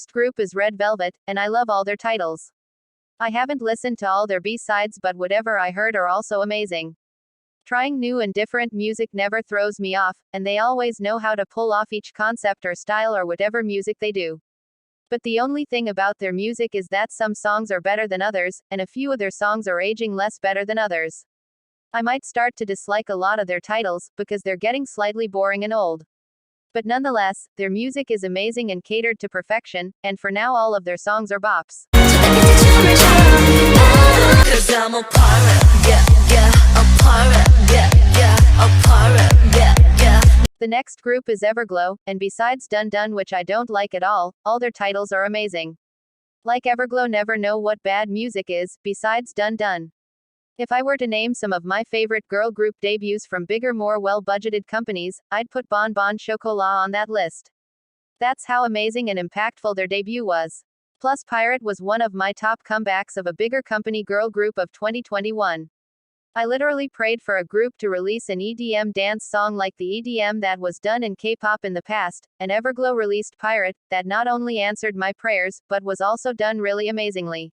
first group is Red Velvet, and I love all their titles. I haven't listened to all their B-sides, but whatever I heard are also amazing. Trying new and different music never throws me off, and they always know how to pull off each concept or style or whatever music they do. But the only thing about their music is that some songs are better than others, and a few of their songs are aging less better than others. I might start to dislike a lot of their titles, because they're getting slightly boring and old. But nonetheless, their music is amazing and catered to perfection, and for now all of their songs are bops. Cause I'm a pirate, yeah, yeah, a pirate, yeah, yeah, a pirate, yeah, yeah. The next group is Everglow, and besides Dun Dun, which I don't like at all their titles are amazing. Like Everglow never know what bad music is, besides Dun Dun. If I were to name some of my favorite girl group debuts from bigger, more well-budgeted companies, I'd put Bon Bon Chocolat on that list. That's how amazing and impactful their debut was. Plus Pirate was one of my top comebacks of a bigger company girl group of 2021. I literally prayed for a group to release an EDM dance song like the EDM that was done in K-pop in the past, and Everglow released Pirate, that not only answered my prayers, but was also done really amazingly.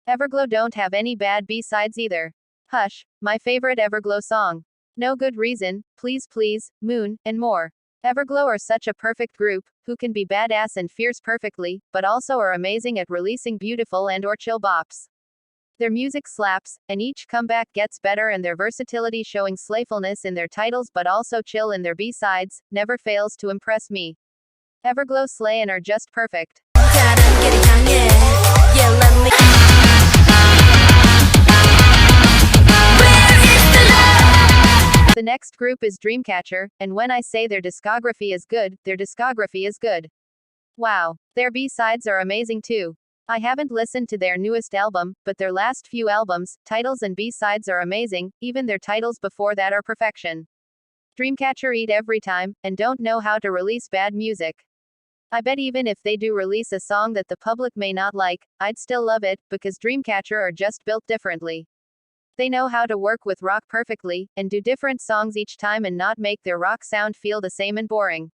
Everglow don't have any bad B-sides either. Hush, my favorite Everglow song. No Good Reason, Please Please, Moon, and more. Everglow are such a perfect group, who can be badass and fierce perfectly, but also are amazing at releasing beautiful and/or chill bops. Their music slaps, and each comeback gets better, and their versatility showing slayfulness in their titles but also chill in their B-sides, never fails to impress me. Everglow slay and are just perfect. The next group is Dreamcatcher, and when I say their discography is good, their discography is good. Wow. Their B-sides are amazing too. I haven't listened to their newest album, but their last few albums, titles and B-sides are amazing, even their titles before that are perfection. Dreamcatcher eat every time, and don't know how to release bad music. I bet even if they do release a song that the public may not like, I'd still love it, because Dreamcatcher are just built differently. They know how to work with rock perfectly, and do different songs each time and not make their rock sound feel the same and boring.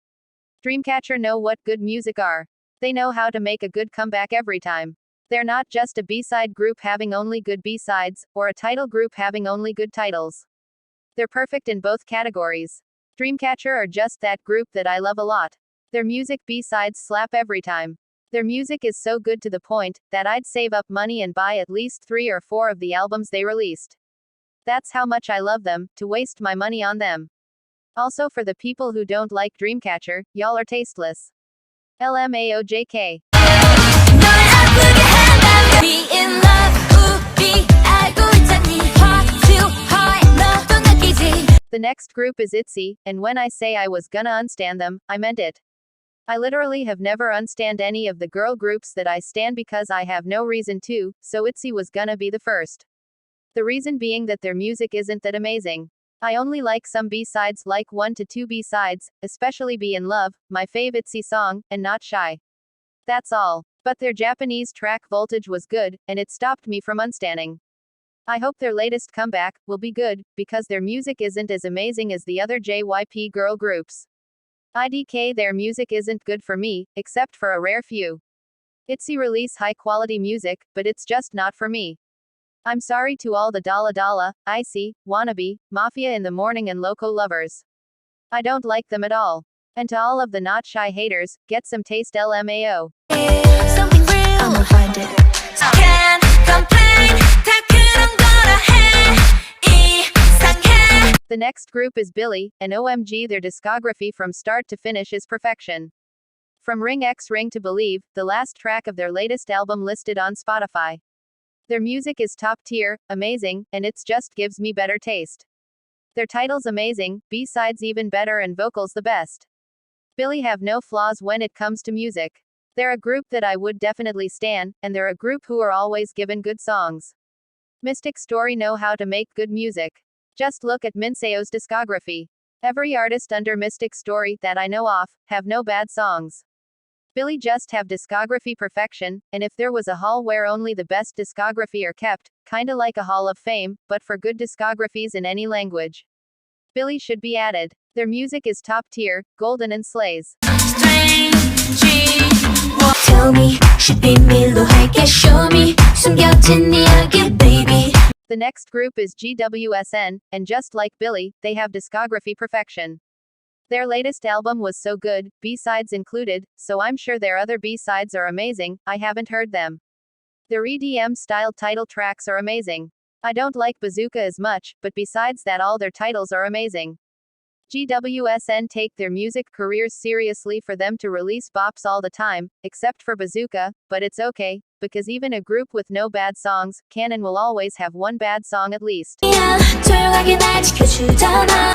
Dreamcatcher know what good music are. They know how to make a good comeback every time. They're not just a B-side group having only good B-sides, or a title group having only good titles. They're perfect in both categories. Dreamcatcher are just that group that I love a lot. Their music B-sides slap every time. Their music is so good to the point that I'd save up money and buy at least 3 or 4 of the albums they released. That's how much I love them, to waste my money on them. Also, for the people who don't like Dreamcatcher, y'all are tasteless. LMAOJK. The next group is ITZY, and when I say I was gonna unstan them, I meant it. I literally have never unstanned any of the girl groups that I stan because I have no reason to, so ITZY was gonna be the first. The reason being that their music isn't that amazing. I only like some B-sides, like 1 to 2 B-sides, especially Be in Love, my fave ITZY song, and Not Shy. That's all. But their Japanese track Voltage was good, and it stopped me from unstanning. I hope their latest comeback will be good, because their music isn't as amazing as the other JYP girl groups. IDK, their music isn't good for me, except for a rare few. ITZY release high quality music, but it's just not for me. I'm sorry to all the Dalla Dalla, Icy, Wannabe, Mafia in the Morning and Loco lovers. I don't like them at all. And to all of the Not Shy haters, get some taste LMAO. Something real, I'ma find it. Can't complain. The next group is Billlie, and OMG, their discography from start to finish is perfection. From Ring X Ring to Believe, the last track of their latest album listed on Spotify. Their music is top tier, amazing, and it's just gives me better taste. Their titles amazing, B-sides even better, and vocals the best. Billlie have no flaws when it comes to music. They're a group that I would definitely stan, and they're a group who are always given good songs. Mystic Story know how to make good music. Just look at Minseo's discography. Every artist under Mystic Story that I know of have no bad songs. Billlie just have discography perfection, and if there was a hall where only the best discography are kept, kinda like a hall of fame, but for good discographies in any language, Billlie should be added. Their music is top tier, golden and slays. Strange, Tell me, 십비밀로 할게. Show me, 숨겨진 이야기, baby. The next group is GWSN, and just like Billlie, they have discography perfection. Their latest album was so good, B-sides included, so I'm sure their other B-sides are amazing. I haven't heard them. Their EDM-style title tracks are amazing. I don't like Bazooka as much, but besides that all their titles are amazing. GWSN take their music careers seriously for them to release bops all the time, except for Bazooka, but it's okay, because even a group with no bad songs, Canon will always have one bad song at least. 조용하게 날 지켜주잖아.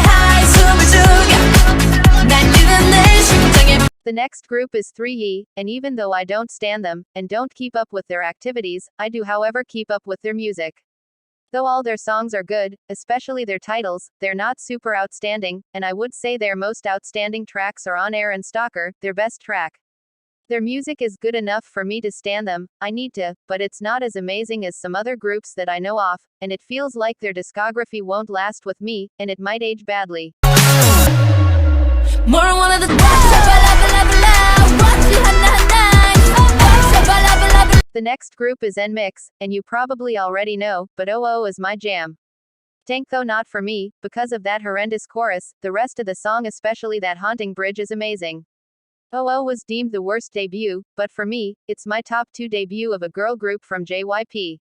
Hi, 숨을 죽여. 날 끄는 내 심장에. The next group is 3E, and even though I don't stand them, and don't keep up with their activities, I do however keep up with their music. Though all their songs are good, especially their titles, they're not super outstanding, and I would say their most outstanding tracks are On Air and Stalker, their best track. Their music is good enough for me to stand them, I need to, but it's not as amazing as some other groups that I know of, and it feels like their discography won't last with me, and it might age badly. More one of the The next group is NMIX, and you probably already know, but OO is my jam. Tank though not for me, because of that horrendous chorus, the rest of the song especially that haunting bridge is amazing. OO was deemed the worst debut, but for me, it's my top 2 debut of a girl group from JYP.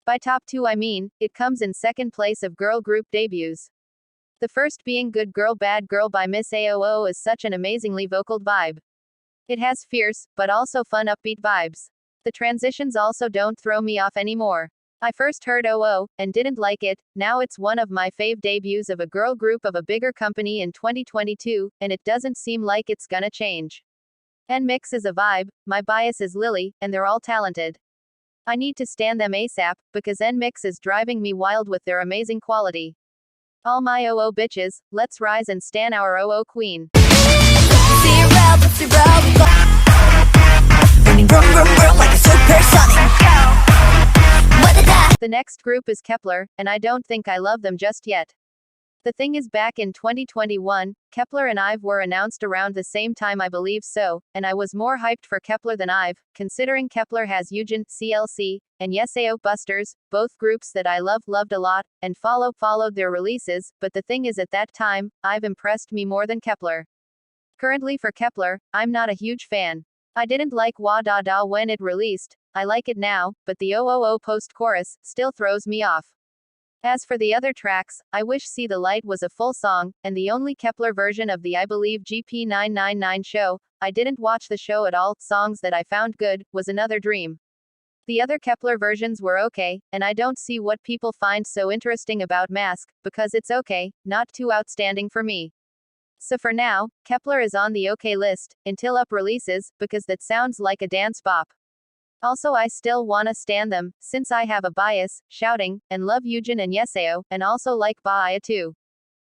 By top 2 I mean, it comes in second place of girl group debuts. The first being Good Girl Bad Girl by Miss AOO is such an amazingly vocal vibe. It has fierce, but also fun upbeat vibes. The transitions also don't throw me off anymore. I first heard OO, and didn't like it, now it's one of my fave debuts of a girl group of a bigger company in 2022, and it doesn't seem like it's gonna change. NMIX is a vibe, my bias is Lily, and they're all talented. I need to stan them ASAP, because NMIX is driving me wild with their amazing quality. All my OO bitches, let's rise and stan our OO queen. The next group is Kepler, and I don't think I love them just yet. The thing is, back in 2021, Kepler and IVE were announced around the same time, I believe so, and I was more hyped for Kepler than IVE, considering Kepler has Eugen, CLC, and Yeseo Busters, both groups that I loved a lot, and followed their releases, but the thing is, at that time, IVE impressed me more than Kepler. Currently for Kepler, I'm not a huge fan. I didn't like Wa Da Da when it released, I like it now, but the OOO post-chorus still throws me off. As for the other tracks, I wish See the Light was a full song, and the only Kepler version of the I Believe GP999 show, I didn't watch the show at all, songs that I found good, was Another Dream. The other Kepler versions were okay, and I don't see what people find so interesting about Mask, because it's okay, not too outstanding for me. So for now, Kepler is on the okay list, until Up releases, because that sounds like a dance bop. Also I still wanna stan them, since I have a bias, shouting, and love Eugen and Yeseo, and also like Baaya too.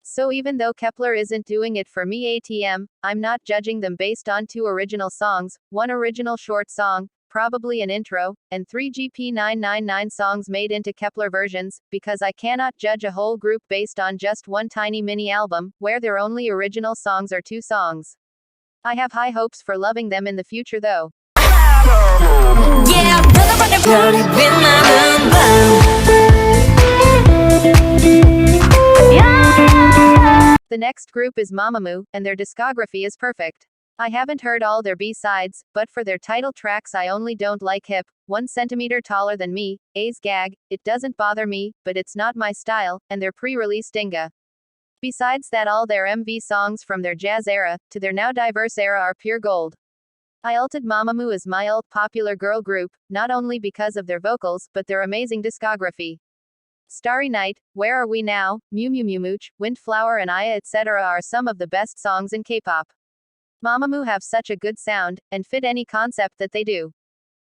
So even though Kepler isn't doing it for me ATM, I'm not judging them based on 2 original songs, 1 original short song, probably an intro, and 3 GP999 songs made into Kepler versions, because I cannot judge a whole group based on just 1 tiny mini album, where their only original songs are 2 songs. I have high hopes for loving them in the future though. Yeah, the next group is Mamamoo, and their discography is perfect. I haven't heard all their B-sides, but for their title tracks I only don't like Hip, 1 centimeter taller than me, A's Gag, it doesn't bother me, but it's not my style, and their pre-release Dinga. Besides that all their MV songs from their jazz era, to their now diverse era are pure gold. I ulted Mamamoo as my popular girl group, not only because of their vocals, but their amazing discography. Starry Night, Where Are We Now, Mew Mew Mew Mooch, Windflower and Aya etc. are some of the best songs in K-pop. Mamamoo have such a good sound, and fit any concept that they do.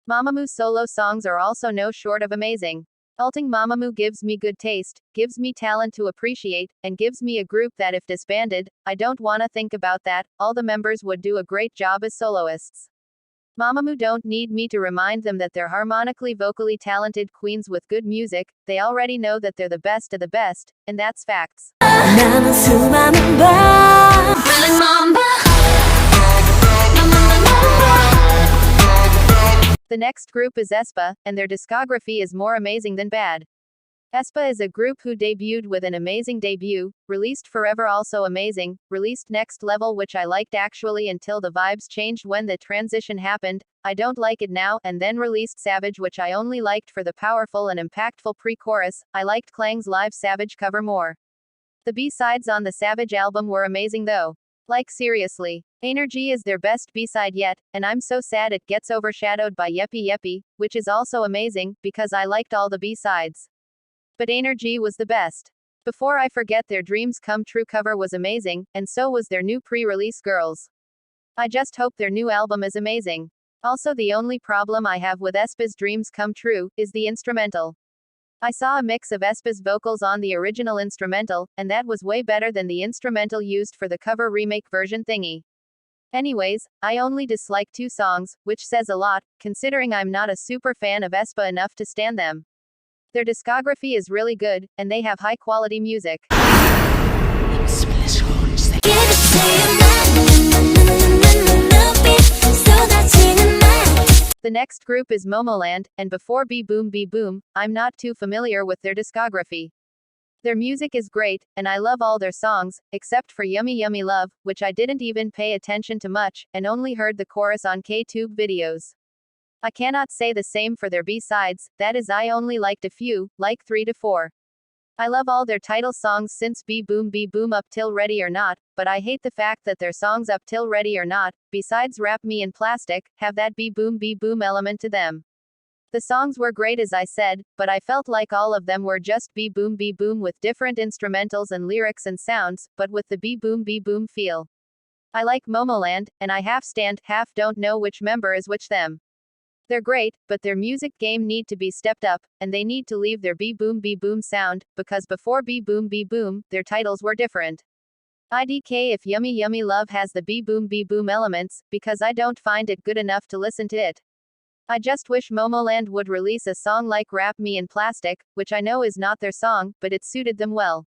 Mamamoo's solo songs are also no short of amazing. Ulting Mamamoo gives me good taste, gives me talent to appreciate, and gives me a group that if disbanded, I don't wanna think about that, all the members would do a great job as soloists. Mamamoo don't need me to remind them that they're harmonically vocally talented queens with good music, they already know that they're the best of the best, and that's facts. The next group is aespa, and their discography is more amazing than bad. aespa is a group who debuted with an amazing debut, released Forever also amazing, released Next Level which I liked actually until the vibes changed when the transition happened, I don't like it now, and then released Savage which I only liked for the powerful and impactful pre-chorus, I liked Klang's live Savage cover more. The B-sides on the Savage album were amazing though. Like seriously. Energy is their best B-side yet, and I'm so sad it gets overshadowed by Yeppy Yeppy, which is also amazing, because I liked all the B-sides. But Energy was the best. Before I forget, their Dreams Come True cover was amazing, and so was their new pre-release Girls. I just hope their new album is amazing. Also, the only problem I have with aespa's Dreams Come True is the instrumental. I saw a mix of aespa's vocals on the original instrumental, and that was way better than the instrumental used for the cover remake version thingy. Anyways, I only dislike 2 songs, which says a lot, considering I'm not a super fan of aespa enough to stand them. Their discography is really good, and they have high quality music. The next group is Momoland, and before Be Boom Be Boom, I'm not too familiar with their discography. Their music is great, and I love all their songs, except for Yummy Yummy Love, which I didn't even pay attention to much, and only heard the chorus on K-Tube videos. I cannot say the same for their B-sides, that is I only liked a few, like 3 to 4. I love all their title songs since Be Boom up till Ready or Not, but I hate the fact that their songs up till Ready or Not, besides Wrap Me in Plastic, have that Be Boom element to them. The songs were great as I said, but I felt like all of them were just Be Boom with different instrumentals and lyrics and sounds, but with the Be Boom feel. I like Momoland, and I half stand, half don't know which member is which them. They're great, but their music game need to be stepped up, and they need to leave their Be Boom sound, because before Be Boom, their titles were different. IDK if Yummy Yummy Love has the Be Boom elements, because I don't find it good enough to listen to it. I just wish Momoland would release a song like Wrap Me in Plastic, which I know is not their song, but it suited them well.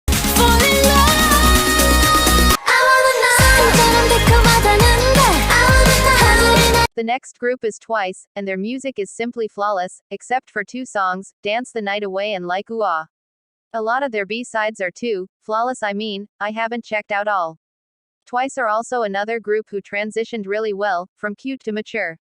The next group is Twice, and their music is simply flawless, except for 2 songs, Dance the Night Away and Like Ooh Ah. A lot of their B-sides are too flawless, I haven't checked out all. Twice are also another group who transitioned really well, from cute to mature.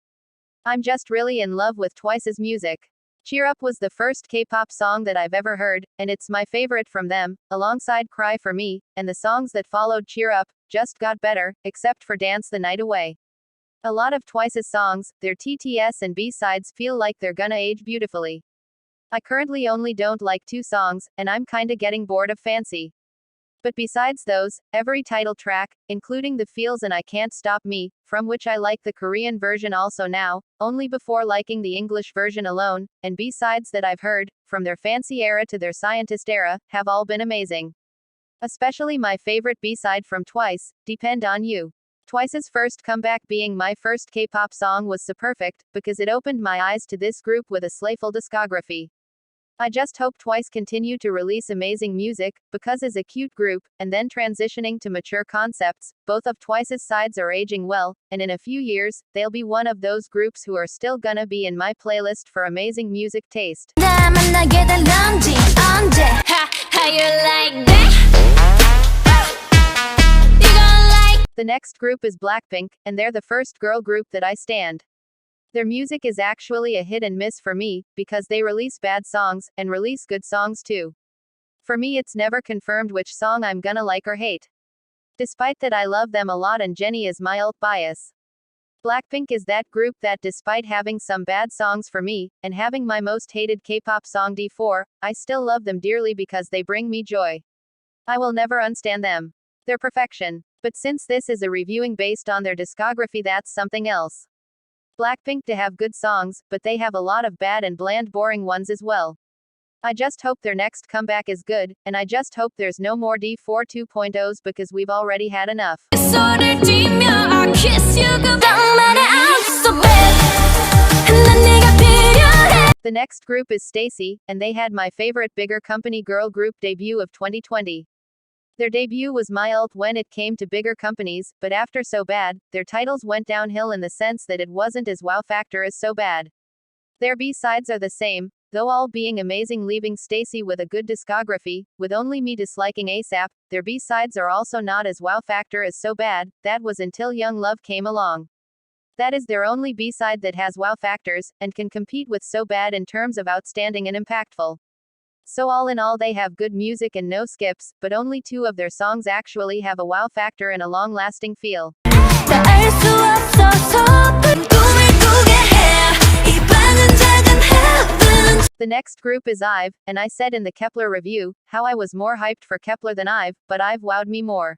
I'm just really in love with Twice's music. Cheer Up was the first K-pop song that I've ever heard, and it's my favorite from them, alongside Cry for Me, and the songs that followed Cheer Up just got better, except for Dance the Night Away. A lot of Twice's songs, their TTS and B-sides feel like they're gonna age beautifully. I currently only don't like 2 songs, and I'm kinda getting bored of Fancy. But besides those, every title track, including the Feels and I Can't Stop Me, from which I like the Korean version also now, only before liking the English version alone, and B-sides that I've heard, from their Fancy era to their Scientist era, have all been amazing. Especially my favorite B-side from Twice, Depend on You. Twice's first comeback being my first K-pop song was so perfect, because it opened my eyes to this group with a slayful discography. I just hope Twice continue to release amazing music, because as a cute group, and then transitioning to mature concepts, both of Twice's sides are aging well, and in a few years, they'll be one of those groups who are still gonna be in my playlist for amazing music taste. The next group is Blackpink, and they're the first girl group that I stand. Their music is actually a hit and miss for me, because they release bad songs, and release good songs too. For me it's never confirmed which song I'm gonna like or hate. Despite that I love them a lot and Jennie is my ult bias. Blackpink is that group that despite having some bad songs for me, and having my most hated K-pop song D4, I still love them dearly because they bring me joy. I will never unstand them. They're perfection. But since this is a reviewing based on their discography, that's something else. Blackpink to have good songs, but they have a lot of bad and bland boring ones as well. I just hope their next comeback is good, and I just hope there's no more D4 2.0s because we've already had enough. The next group is Stacy, and they had my favorite bigger company girl group debut of 2020. Their debut was my ult when it came to bigger companies, but after So Bad, their titles went downhill in the sense that it wasn't as wow factor as So Bad. Their B-sides are the same, though all being amazing, leaving Stacy with a good discography, with only me disliking ASAP. Their B-sides are also not as wow factor as So Bad. That was until Young Love came along. That is their only B-side that has wow factors, and can compete with So Bad in terms of outstanding and impactful. So all in all, they have good music and no skips, but only 2 of their songs actually have a wow factor and a long-lasting feel. The next group is IVE, and I said in the Kepler review, how I was more hyped for Kepler than IVE, but IVE wowed me more.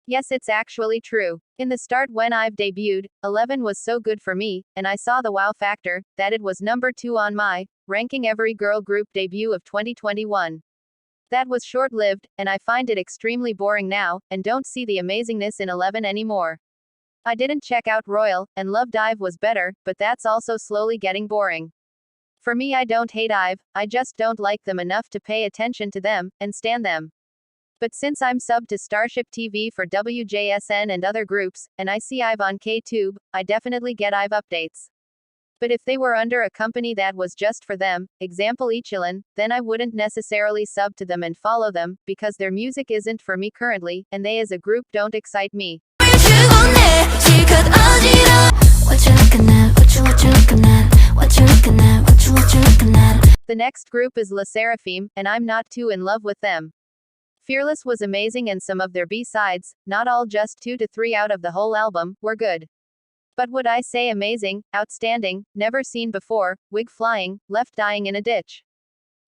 Yes, it's actually true. In the start when IVE debuted, 11 was so good for me, and I saw the wow factor, that it was number 2 on my ranking every girl group debut of 2021. That was short-lived, and I find it extremely boring now, and don't see the amazingness in 11 anymore. I didn't check out Royal, and loved IVE was better, but that's also slowly getting boring. For me, I don't hate IVE, I just don't like them enough to pay attention to them, and stan them. But since I'm subbed to Starship TV for WJSN and other groups, and I see IVE on K-Tube, I definitely get IVE updates. But if they were under a company that was just for them, example Ichilin, then I wouldn't necessarily sub to them and follow them, because their music isn't for me currently, and they as a group don't excite me. The next group is La Seraphim, and I'm not too in love with them. Fearless was amazing, and some of their B-sides, not all, just 2 to 3 out of the whole album, were good. But would I say amazing, outstanding, never seen before, wig flying, left dying in a ditch?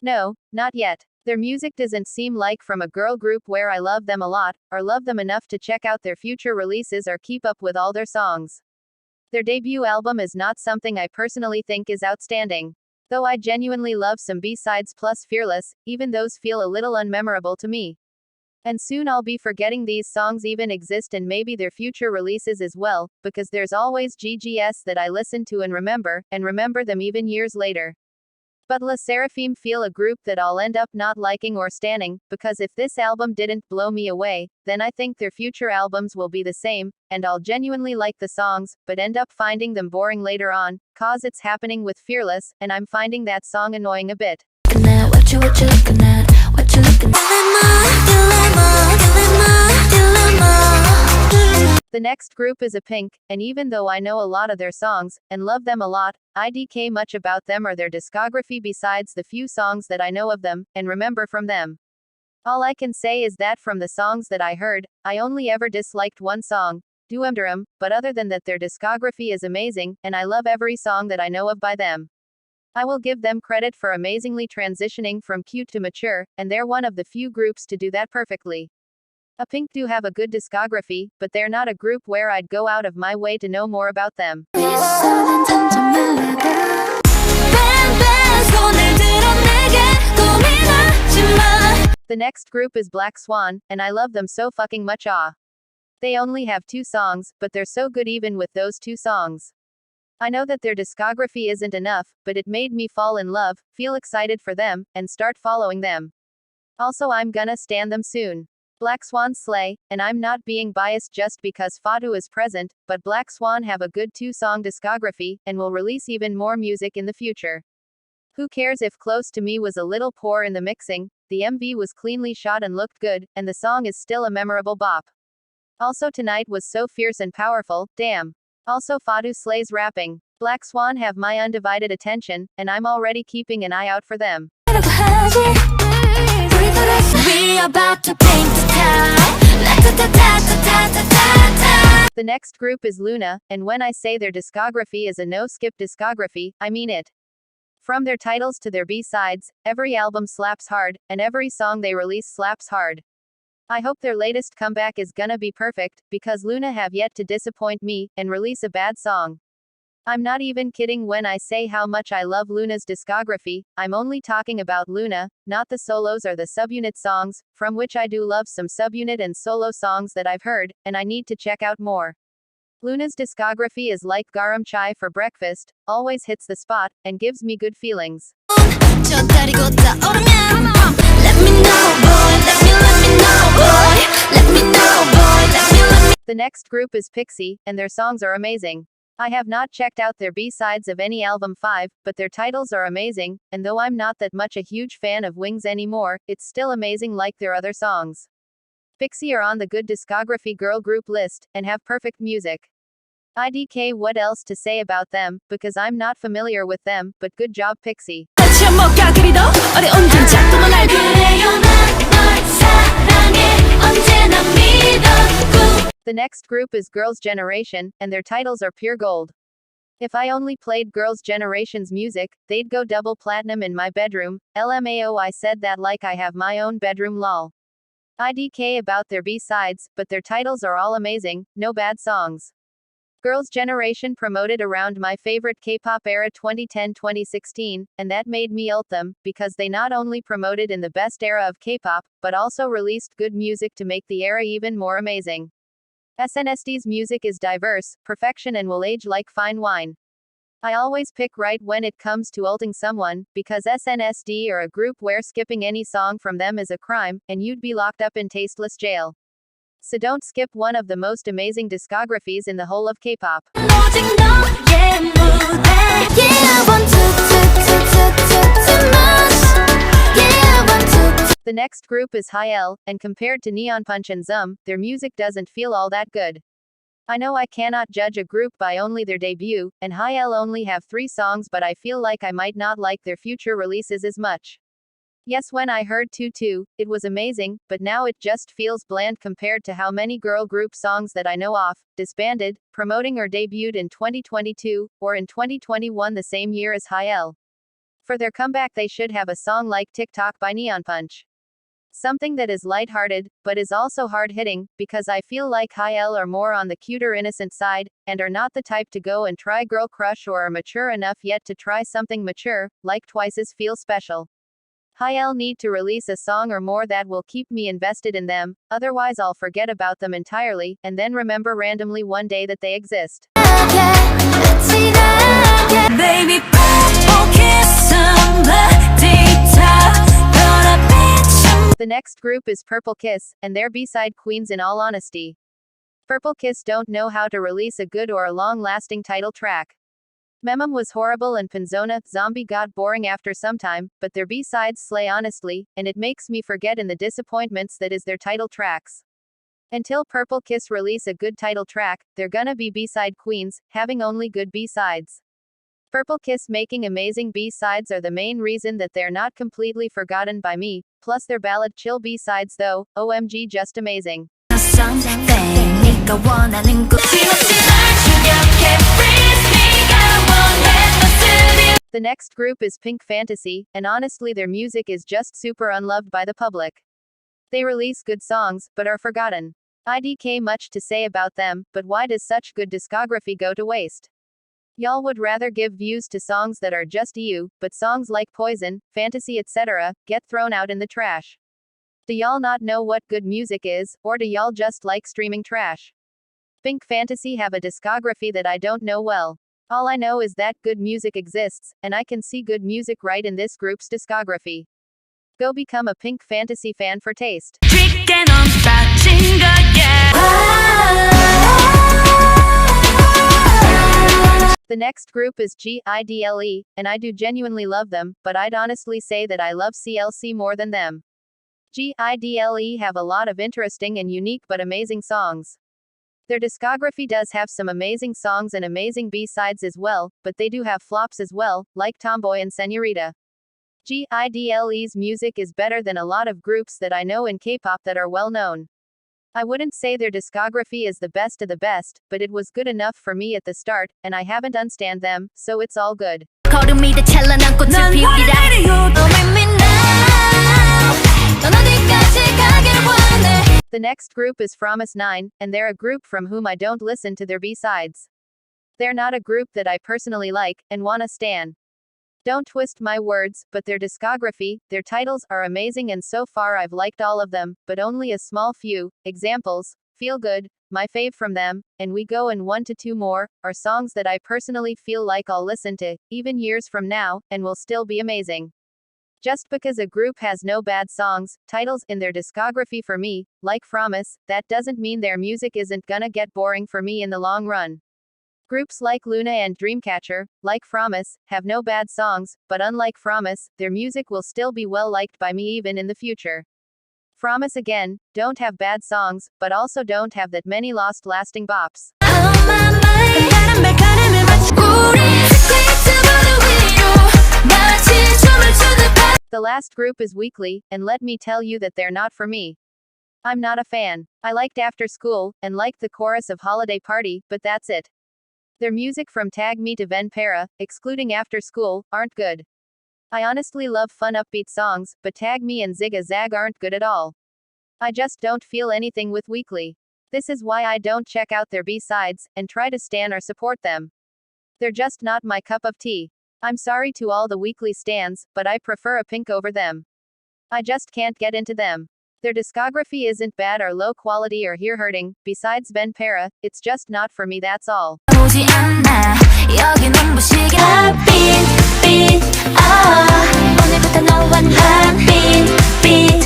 No, not yet. Their music doesn't seem like from a girl group where I love them a lot, or love them enough to check out their future releases or keep up with all their songs. Their debut album is not something I personally think is outstanding. Though I genuinely love some B-sides plus Fearless, even those feel a little unmemorable to me. And soon I'll be forgetting these songs even exist, and maybe their future releases as well, because there's always GGS that I listen to and remember them even years later. But La Seraphim feel a group that I'll end up not liking or standing, because if this album didn't blow me away, then I think their future albums will be the same, and I'll genuinely like the songs, but end up finding them boring later on, cause it's happening with Fearless, and I'm finding that song annoying a bit. The next group is a Pink, and even though I know a lot of their songs, and love them a lot, I DK much about them or their discography besides the few songs that I know of them, and remember from them. All I can say is that from the songs that I heard, I only ever disliked one song, Duamdaram, but other than that their discography is amazing, and I love every song that I know of by them. I will give them credit for amazingly transitioning from cute to mature, and they're one of the few groups to do that perfectly. A Pink do have a good discography, but they're not a group where I'd go out of my way to know more about them. The next group is Black Swan, and I love them so fucking much. They only have 2 songs, but they're so good even with those 2 songs. I know that their discography isn't enough, but it made me fall in love, feel excited for them, and start following them. Also, I'm gonna stan them soon. Black Swan slay, and I'm not being biased just because Fatu is present, but Black Swan have a good 2-song discography, and will release even more music in the future. Who cares if Close to Me was a little poor in the mixing, the MV was cleanly shot and looked good, and the song is still a memorable bop. Also Tonight was so fierce and powerful, damn. Also Fatu slays rapping. Black Swan have my undivided attention, and I'm already keeping an eye out for them. The next group is Luna, and when I say their discography is a no-skip discography, I mean it. From their titles to their B-sides, every album slaps hard, and every song they release slaps hard. I hope their latest comeback is gonna be perfect, because Luna have yet to disappoint me, and release a bad song. I'm not even kidding when I say how much I love Luna's discography. I'm only talking about Luna, not the solos or the subunit songs, from which I do love some subunit and solo songs that I've heard, and I need to check out more. Luna's discography is like garam chai for breakfast, always hits the spot, and gives me good feelings. The next group is Pixie, and their songs are amazing. I have not checked out their B-sides of any album 5, but their titles are amazing, and though I'm not that much a huge fan of Wings anymore, it's still amazing like their other songs. Pixie are on the good discography girl group list, and have perfect music. IDK, what else to say about them, because I'm not familiar with them, but good job Pixie. The next group is Girls' Generation, and their titles are pure gold. If I only played Girls' Generation's music, they'd go double platinum in my bedroom. LMAO, I said that like I have my own bedroom, lol. IDK about their B-sides, but their titles are all amazing, no bad songs. Girls' Generation promoted around my favorite K-pop era 2010-2016, and that made me ult them, because they not only promoted in the best era of K-pop, but also released good music to make the era even more amazing. SNSD music is diverse, perfection, and will age like fine wine. I always pick right when it comes to ulting someone, because SNSD are a group where skipping any song from them is a crime, and you'd be locked up in tasteless jail. So don't skip one of the most amazing discographies in the whole of K-pop. The next group is L, and compared to Neon Punch and Zum, their music doesn't feel all that good. I know I cannot judge a group by only their debut, and L only have 3 songs, but I feel like I might not like their future releases as much. Yes, when I heard Tutu, it was amazing, but now it just feels bland compared to how many girl group songs that I know off, disbanded, promoting or debuted in 2022, or in 2021, the same year as L. For their comeback they should have a song like TikTok by Neon Punch. Something that is lighthearted, but is also hard-hitting, because I feel like L are more on the cuter innocent side, and are not the type to go and try girl crush or are mature enough yet to try something mature, like Twice's Feel Special. L need to release a song or more that will keep me invested in them, otherwise I'll forget about them entirely, and then remember randomly one day that they exist. Baby, the next group is Purple Kiss, and they're B-side queens in all honesty. Purple Kiss don't know how to release a good or a long-lasting title track. Memum was horrible and Panzona Zombie got boring after some time, but their B-sides slay honestly, and it makes me forget in the disappointments that is their title tracks. Until Purple Kiss release a good title track, they're gonna be B-side queens, having only good B-sides. Purple Kiss making amazing B-sides are the main reason that they're not completely forgotten by me, plus their ballad chill B-sides though, OMG just amazing. The next group is Pink Fantasy, and honestly their music is just super unloved by the public. They release good songs, but are forgotten. IDK, much to say about them, but why does such good discography go to waste? Y'all would rather give views to songs that are just you, but songs like Poison, Fantasy, etc., get thrown out in the trash. Do y'all not know what good music is, or do y'all just like streaming trash? Pink Fantasy have a discography that I don't know well. All I know is that good music exists, and I can see good music right in this group's discography. Go become a Pink Fantasy fan for taste. The next group is GIDLE, and I do genuinely love them, but I'd honestly say that I love CLC more than them. GIDLE have a lot of interesting and unique but amazing songs. Their discography does have some amazing songs and amazing B-sides as well, but they do have flops as well, like Tomboy and Senorita. GIDLE's music is better than a lot of groups that I know in K-pop that are well known. I wouldn't say their discography is the best of the best, but it was good enough for me at the start, and I haven't unstand them, so it's all good. The next group is Promise 9, and they're a group from whom I don't listen to their B-sides. They're not a group that I personally like, and wanna stan. Don't twist my words, but their discography, their titles, are amazing and so far I've liked all of them, but only a small few. Examples: Feel Good, my fave from them, and We Go, and 1 to 2 more, are songs that I personally feel like I'll listen to, even years from now, and will still be amazing. Just because a group has no bad songs, titles, in their discography for me, like Promise, that doesn't mean their music isn't gonna get boring for me in the long run. Groups like Luna and Dreamcatcher, like Promise, have no bad songs, but unlike Promise, their music will still be well liked by me even in the future. Promise again, don't have bad songs, but also don't have that many lost lasting bops. The last group is Weekly, and let me tell you that they're not for me. I'm not a fan. I liked After School, and liked the chorus of Holiday Party, but that's it. Their music from Tag Me to Ben Para, excluding After School, aren't good. I honestly love fun upbeat songs, but Tag Me and Zig a Zag aren't good at all. I just don't feel anything with Weekly. This is why I don't check out their B-sides, and try to stan or support them. They're just not my cup of tea. I'm sorry to all the Weekly stans, but I prefer a Pink over them. I just can't get into them. Their discography isn't bad or low quality or ear hurting, besides Ben Para, it's just not for me, that's all. 오늘부터 너와 나 beat